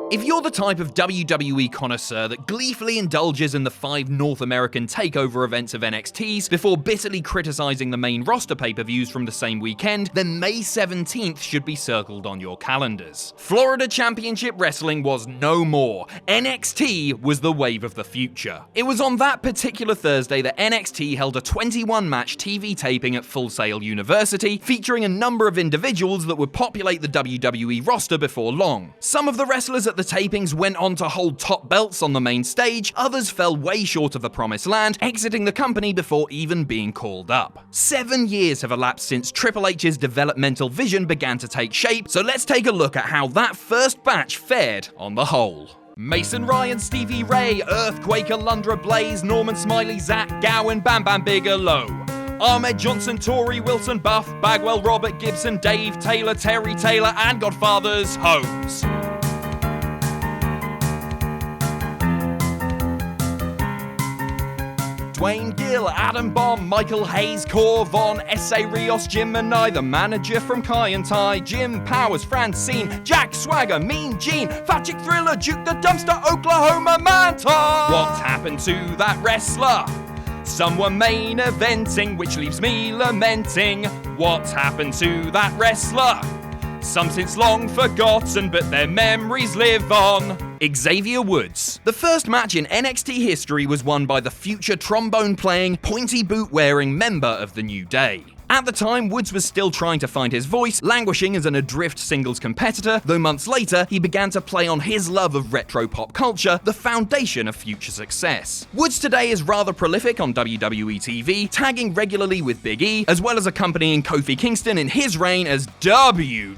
If you're the type of WWE connoisseur that gleefully indulges in the 5 North American takeover events of NXTs before bitterly criticizing the main roster pay-per-views from the same weekend, then May 17th should be circled on your calendars. Florida Championship Wrestling was no more. NXT was the wave of the future. It was on that particular Thursday that NXT held a 21-match TV taping at Full Sail University, featuring a number of individuals that would populate the WWE roster before long. Some of the wrestlers at the tapings went on to hold top belts on the main stage, others fell way short of the promised land, exiting the company before even being called up. 7 years have elapsed since Triple H's developmental vision began to take shape, so let's take a look at how that first batch fared on the whole. Mason Ryan, Stevie Ray, Earthquake, Alundra Blaze, Norman Smiley, Zach Gowen, Bam Bam Bigelow, Ahmed Johnson, Torrey Wilson, Buff, Bagwell, Robert Gibson, Dave Taylor, Terry Taylor, and Godfathers Holmes. Dwayne Gill, Adam Bomb, Michael Hayes, Cor Von, S.A. Rios, Jim Manai, the manager from Kai and Tai, Jim Powers, Francine, Jack Swagger, Mean Gene, Fat Chick Thriller, Duke the Dumpster, Oklahoma Manta. What happened to that wrestler? Some were main eventing, which leaves me lamenting. What happened to that wrestler? Some since long forgotten, but their memories live on. Xavier Woods. The first match in NXT history was won by the future trombone-playing, pointy boot-wearing member of the New Day. At the time, Woods was still trying to find his voice, languishing as an adrift singles competitor, though months later, he began to play on his love of retro pop culture, the foundation of future success. Woods today is rather prolific on WWE TV, tagging regularly with Big E, as well as accompanying Kofi Kingston in his reign as WWE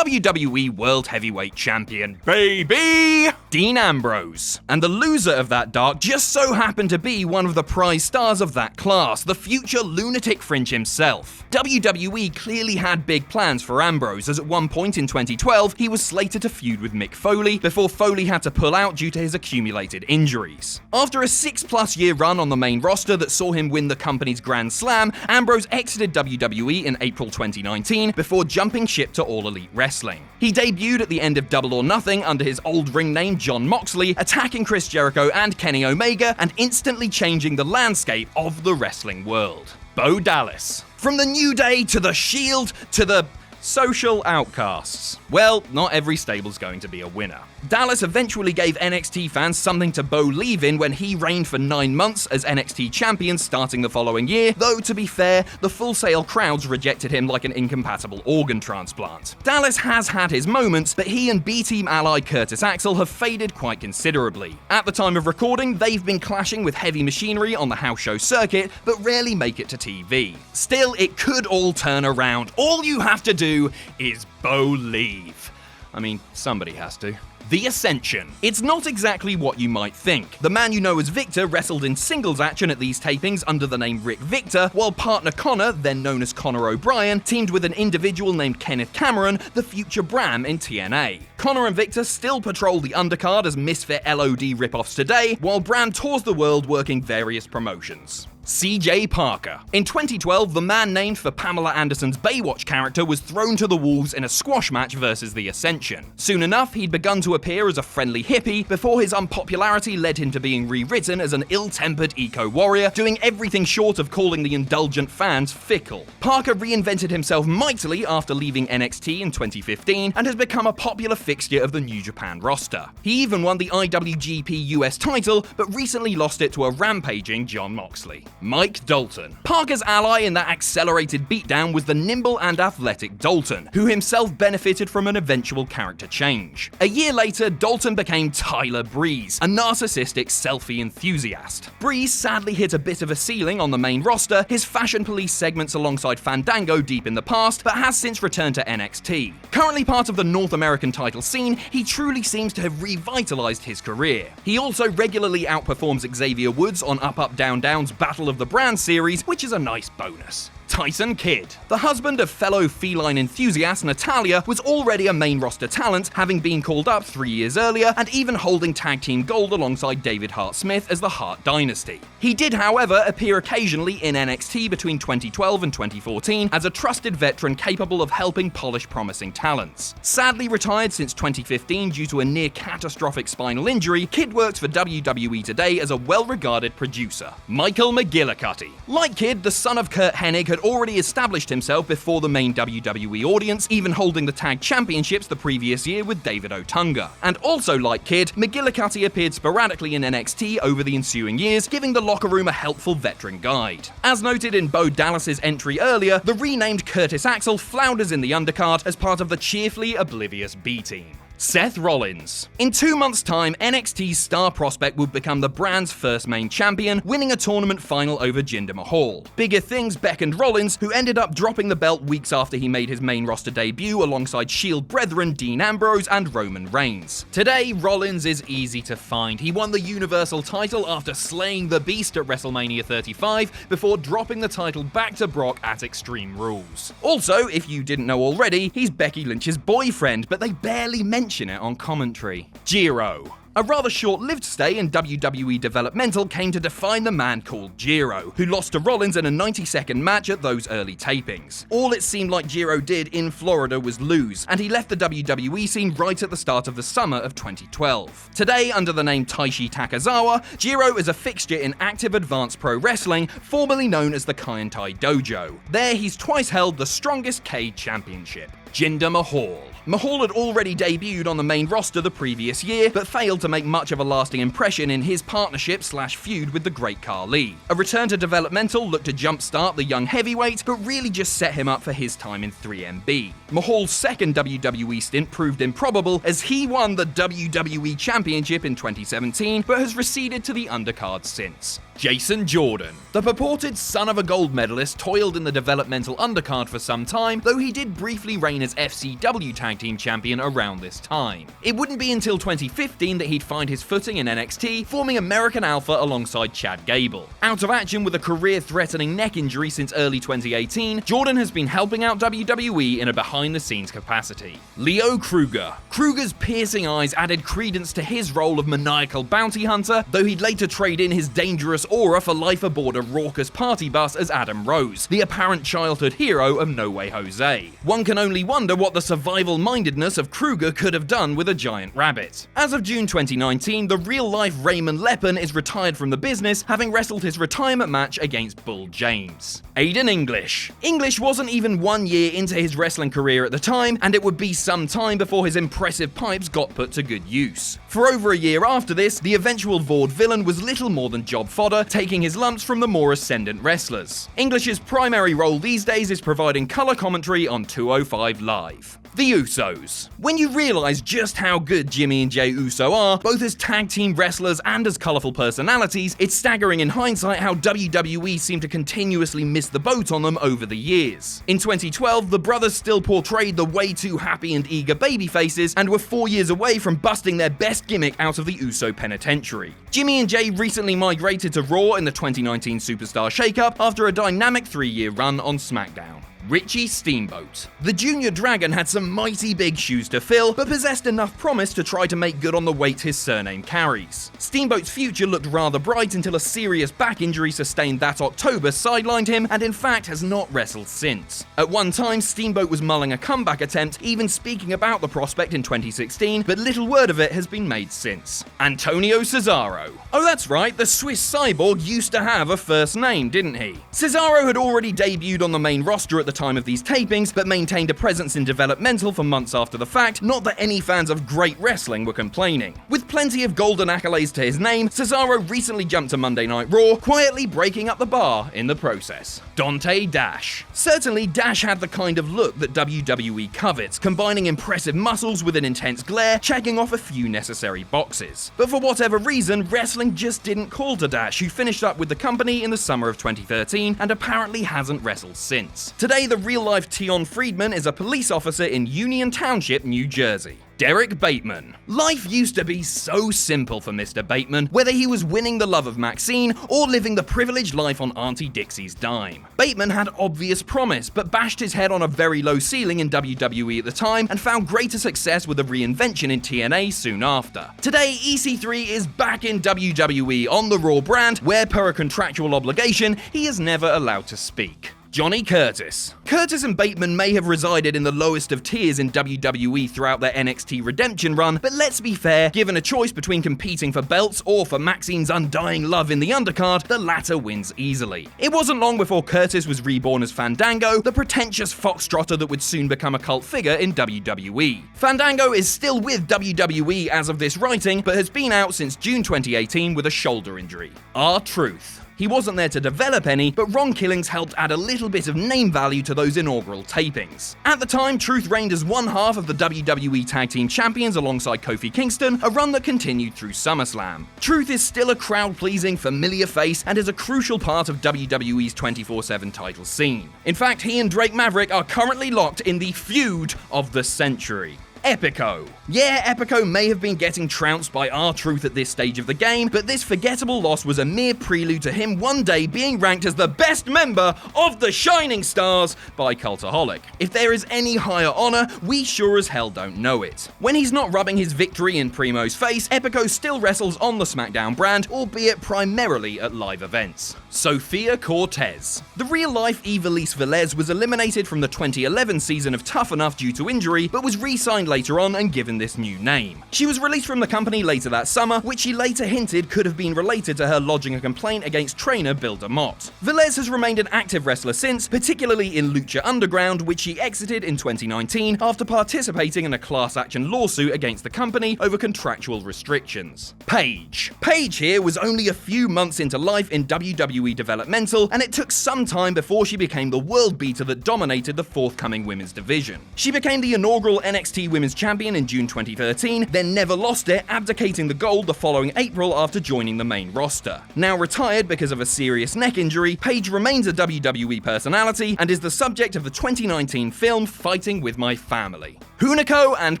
World Heavyweight Champion, baby! Dean Ambrose. And the loser of that dark just so happened to be one of the prize stars of that class, the future lunatic Fringe himself. WWE clearly had big plans for Ambrose, as at one point in 2012, he was slated to feud with Mick Foley, before Foley had to pull out due to his accumulated injuries. After a 6+ year run on the main roster that saw him win the company's Grand Slam, Ambrose exited WWE in April 2019 before jumping ship to All Elite Wrestling. He debuted at the end of Double or Nothing under his old ring name Jon Moxley, attacking Chris Jericho and Kenny Omega and instantly changing the landscape of the wrestling world. Bo Dallas. From the New Day to the Shield to the social outcasts. Well, not every stable's going to be a winner. Dallas eventually gave NXT fans something to believe in when he reigned for 9 months as NXT champion starting the following year, though to be fair, the Full Sail crowds rejected him like an incompatible organ transplant. Dallas has had his moments, but he and B-Team ally Curtis Axel have faded quite considerably. At the time of recording, they've been clashing with heavy machinery on the house show circuit, but rarely make it to TV. Still, it could all turn around. All you have to do is believe. I mean, somebody has to. The Ascension. It's not exactly what you might think. The man you know as Viktor wrestled in singles action at these tapings under the name Rick Victor, while partner Connor, then known as Connor O'Brien, teamed with an individual named Kenneth Cameron, the future Bram in TNA. Connor and Viktor still patrol the undercard as misfit LOD ripoffs today, while Bram tours the world working various promotions. CJ Parker. In 2012, the man named for Pamela Anderson's Baywatch character was thrown to the wolves in a squash match versus the Ascension. Soon enough, he'd begun to appear as a friendly hippie before his unpopularity led him to being rewritten as an ill-tempered eco-warrior, doing everything short of calling the indulgent fans fickle. Parker reinvented himself mightily after leaving NXT in 2015 and has become a popular fixture of the New Japan roster. He even won the IWGP US title, but recently lost it to a rampaging Jon Moxley. Mike Dalton. Parker's ally in that accelerated beatdown was the nimble and athletic Dalton, who himself benefited from an eventual character change. A year later, Dalton became Tyler Breeze, a narcissistic selfie enthusiast. Breeze sadly hit a bit of a ceiling on the main roster, his Fashion Police segments alongside Fandango deep in the past, but has since returned to NXT. Currently part of the North American title scene, he truly seems to have revitalized his career. He also regularly outperforms Xavier Woods on Up Up Down Down's Battle of the Brand series, which is a nice bonus. Tyson Kidd. The husband of fellow feline enthusiast Natalya was already a main roster talent, having been called up 3 years earlier and even holding tag team gold alongside David Hart Smith as the Hart Dynasty. He did, however, appear occasionally in NXT between 2012 and 2014 as a trusted veteran capable of helping polish promising talents. Sadly retired since 2015 due to a near catastrophic spinal injury, Kidd works for WWE today as a well-regarded producer. Michael McGillicuddy. Like Kidd, the son of Kurt Hennig had already established himself before the main WWE audience, even holding the tag championships the previous year with David Otunga. And also like Kidd, McGillicuddy appeared sporadically in NXT over the ensuing years, giving the locker room a helpful veteran guide. As noted in Bo Dallas's entry earlier, the renamed Curtis Axel flounders in the undercard as part of the cheerfully oblivious B-Team. Seth Rollins. In 2 months' time, NXT's star prospect would become the brand's first main champion, winning a tournament final over Jinder Mahal. Bigger things beckoned Rollins, who ended up dropping the belt weeks after he made his main roster debut alongside Shield brethren Dean Ambrose and Roman Reigns. Today, Rollins is easy to find. He won the Universal title after slaying the Beast at WrestleMania 35 before dropping the title back to Brock at Extreme Rules. Also, if you didn't know already, he's Becky Lynch's boyfriend, but they barely mention it on commentary. Jiro. A rather short-lived stay in WWE Developmental came to define the man called Jiro, who lost to Rollins in a 90-second match at those early tapings. All it seemed like Jiro did in Florida was lose, and he left the WWE scene right at the start of the summer of 2012. Today, under the name Taishi Takazawa, Jiro is a fixture in Active Advanced Pro Wrestling, formerly known as the Kaientai Dojo. There, he's twice held the Strongest K Championship. Jinder Mahal. Mahal had already debuted on the main roster the previous year, but failed to make much of a lasting impression in his partnership/feud with the Great Khali. A return to developmental looked to jumpstart the young heavyweight, but really just set him up for his time in 3MB. Mahal's second WWE stint proved improbable, as he won the WWE Championship in 2017, but has receded to the undercard since. Jason Jordan. The purported son of a gold medalist toiled in the developmental undercard for some time, though he did briefly reign as FCW Tag Team Champion around this time. It wouldn't be until 2015 that he'd find his footing in NXT, forming American Alpha alongside Chad Gable. Out of action with a career-threatening neck injury since early 2018, Jordan has been helping out WWE in a behind-the-scenes capacity. Leo Kruger. Kruger's piercing eyes added credence to his role of maniacal bounty hunter, though he'd later trade in his dangerous aura for life aboard a raucous party bus as Adam Rose, the apparent childhood hero of No Way Jose. One can only wonder what the survival-mindedness of Kruger could have done with a giant rabbit. As of June 2019, the real-life Raymond Leppen is retired from the business, having wrestled his retirement match against Bull James. Aiden English. English wasn't even 1 year into his wrestling career at the time, and it would be some time before his impressive pipes got put to good use. For over a year after this, the eventual vaudevillain was little more than job fodder, taking his lumps from the more ascendant wrestlers. English's primary role these days is providing color commentary on 205 Live. The Usos. When you realise just how good Jimmy and Jey Uso are, both as tag team wrestlers and as colourful personalities, it's staggering in hindsight how WWE seemed to continuously miss the boat on them over the years. In 2012, the brothers still portrayed the way too happy and eager babyfaces, and were 4 years away from busting their best gimmick out of the Uso penitentiary. Jimmy and Jey recently migrated to Raw in the 2019 Superstar Shakeup after a dynamic 3-year run on SmackDown. Richie Steamboat. The Junior Dragon had some mighty big shoes to fill, but possessed enough promise to try to make good on the weight his surname carries. Steamboat's future looked rather bright until a serious back injury sustained that October sidelined him, and in fact has not wrestled since. At one time, Steamboat was mulling a comeback attempt, even speaking about the prospect in 2016, but little word of it has been made since. Antonio Cesaro. Oh, that's right, the Swiss cyborg used to have a first name, didn't he? Cesaro had already debuted on the main roster at the time of these tapings, but maintained a presence in developmental for months after the fact, not that any fans of great wrestling were complaining. With plenty of golden accolades to his name, Cesaro recently jumped to Monday Night Raw, quietly breaking up the bar in the process. Dante Dash. Certainly, Dash had the kind of look that WWE covets, combining impressive muscles with an intense glare, checking off a few necessary boxes. But for whatever reason, wrestling just didn't call to Dash, who finished up with the company in the summer of 2013 and apparently hasn't wrestled since. Today, Today, the real-life Tion Friedman is a police officer in Union Township, New Jersey. Derrick Bateman. Life used to be so simple for Mr. Bateman, whether he was winning the love of Maxine or living the privileged life on Auntie Dixie's dime. Bateman had obvious promise, but bashed his head on a very low ceiling in WWE at the time and found greater success with a reinvention in TNA soon after. Today, EC3 is back in WWE on the Raw brand, where per a contractual obligation, he is never allowed to speak. Johnny Curtis. Curtis and Bateman may have resided in the lowest of tiers in WWE throughout their NXT redemption run, but let's be fair, given a choice between competing for belts or for Maxine's undying love in the undercard, the latter wins easily. It wasn't long before Curtis was reborn as Fandango, the pretentious foxtrotter that would soon become a cult figure in WWE. Fandango is still with WWE as of this writing, but has been out since June 2018 with a shoulder injury. RTruth. He wasn't there to develop any, but Ron Killings helped add a little bit of name value to those inaugural tapings. At the time, Truth reigned as one half of the WWE Tag Team Champions alongside Kofi Kingston, a run that continued through SummerSlam. Truth is still a crowd-pleasing, familiar face and is a crucial part of WWE's 24/7 title scene. In fact, he and Drake Maverick are currently locked in the feud of the century. Epico. Yeah, Epico may have been getting trounced by RTruth at this stage of the game, but this forgettable loss was a mere prelude to him one day being ranked as the best member of the Shining Stars by Cultaholic. If there is any higher honor, we sure as hell don't know it. When he's not rubbing his victory in Primo's face, Epico still wrestles on the SmackDown brand, albeit primarily at live events. Sofia Cortez. The real-life Ivelisse Velez was eliminated from the 2011 season of Tough Enough due to injury, but was re-signed later on and given this new name. She was released from the company later that summer, which she later hinted could have been related to her lodging a complaint against trainer Bill DeMott. Velez has remained an active wrestler since, particularly in Lucha Underground, which she exited in 2019 after participating in a class action lawsuit against the company over contractual restrictions. Paige. Paige here was only a few months into life in WWE developmental, and it took some time before she became the world beater that dominated the forthcoming women's division. She became the inaugural NXT Women's Champion in June 2013, then never lost it, abdicating the gold the following April after joining the main roster. Now retired because of a serious neck injury, Paige remains a WWE personality and is the subject of the 2019 film Fighting With My Family. Hunico and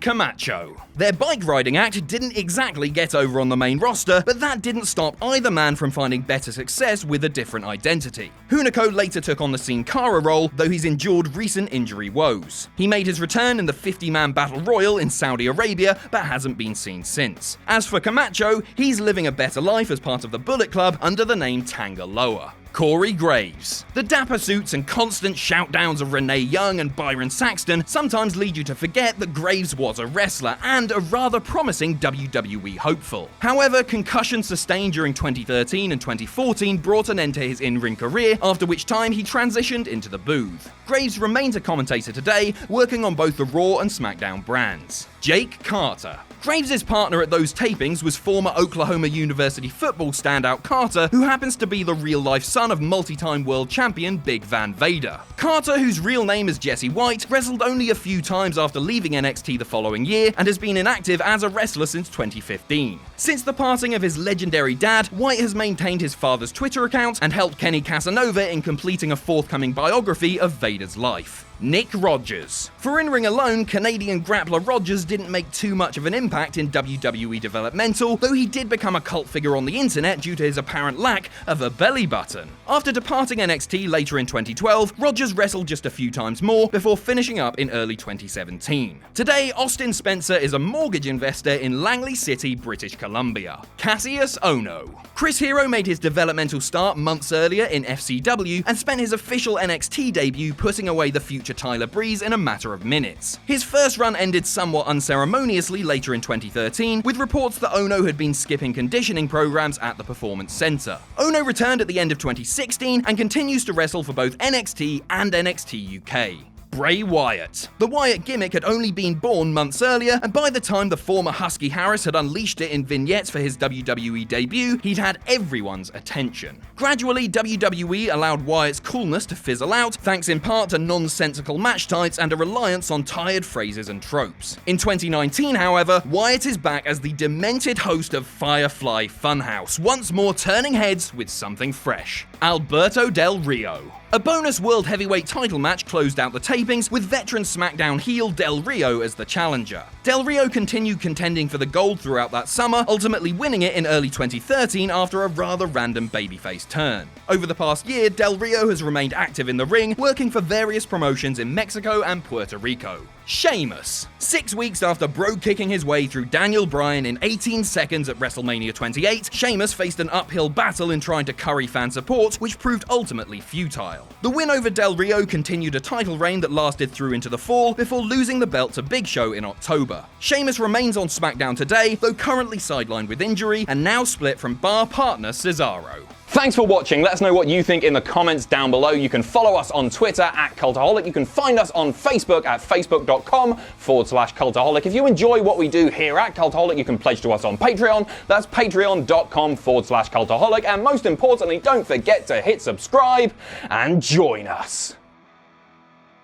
Camacho. Their bike riding act didn't exactly get over on the main roster, but that didn't stop either man from finding better success with a different identity. Hunico later took on the Sin Cara role, though he's endured recent injury woes. He made his return in the 50-man Battle Royal in Saudi Arabia, but hasn't been seen since. As for Camacho, he's living a better life as part of the Bullet Club under the name Tangaloa. Corey Graves. The dapper suits and constant shoutdowns of Renee Young and Byron Saxton sometimes lead you to forget that Graves was a wrestler and a rather promising WWE hopeful. However, concussions sustained during 2013 and 2014 brought an end to his in-ring career, after which time he transitioned into the booth. Graves remains a commentator today, working on both the Raw and SmackDown brands. Jake Carter. Graves' partner at those tapings was former Oklahoma University football standout Carter, who happens to be the real-life son of multi-time world champion Big Van Vader. Carter, whose real name is Jesse White, wrestled only a few times after leaving NXT the following year and has been inactive as a wrestler since 2015. Since the passing of his legendary dad, White has maintained his father's Twitter account and helped Kenny Casanova in completing a forthcoming biography of Vader's life. Nick Rogers. For in-ring alone, Canadian grappler Rogers didn't make too much of an impact in WWE developmental, though he did become a cult figure on the internet due to his apparent lack of a belly button. After departing NXT later in 2012, Rogers wrestled just a few times more before finishing up in early 2017. Today, Austin Spencer is a mortgage investor in Langley City, British Columbia. Kassius Ohno. Chris Hero made his developmental start months earlier in FCW and spent his official NXT debut putting away the future Tyler Breeze in a matter of minutes. His first run ended somewhat unceremoniously later in 2013, with reports that Ohno had been skipping conditioning programs at the Performance Center. Ohno returned at the end of 2016 and continues to wrestle for both NXT and NXT UK. Bray Wyatt. The Wyatt gimmick had only been born months earlier, and by the time the former Husky Harris had unleashed it in vignettes for his WWE debut, he'd had everyone's attention. Gradually, WWE allowed Wyatt's coolness to fizzle out, thanks in part to nonsensical match types and a reliance on tired phrases and tropes. In 2019, however, Wyatt is back as the demented host of Firefly Funhouse, once more turning heads with something fresh. Alberto Del Rio. A bonus World Heavyweight title match closed out the tapings with veteran SmackDown heel Del Rio as the challenger. Del Rio continued contending for the gold throughout that summer, ultimately winning it in early 2013 after a rather random babyface turn. Over the past year, Del Rio has remained active in the ring, working for various promotions in Mexico and Puerto Rico. Sheamus. 6 weeks after bro kicking his way through Daniel Bryan in 18 seconds at WrestleMania 28, Sheamus faced an uphill battle in trying to curry fan support, which proved ultimately futile. The win over Del Rio continued a title reign that lasted through into the fall before losing the belt to Big Show in October. Sheamus remains on SmackDown today, though currently sidelined with injury, and now split from bar partner Cesaro. Thanks for watching. Let us know what you think in the comments down below. You can follow us on Twitter at Cultaholic. You can find us on Facebook at facebook.com/Cultaholic. If you enjoy what we do here at Cultaholic, you can pledge to us on Patreon. That's patreon.com/Cultaholic. And most importantly, don't forget to hit subscribe and join us.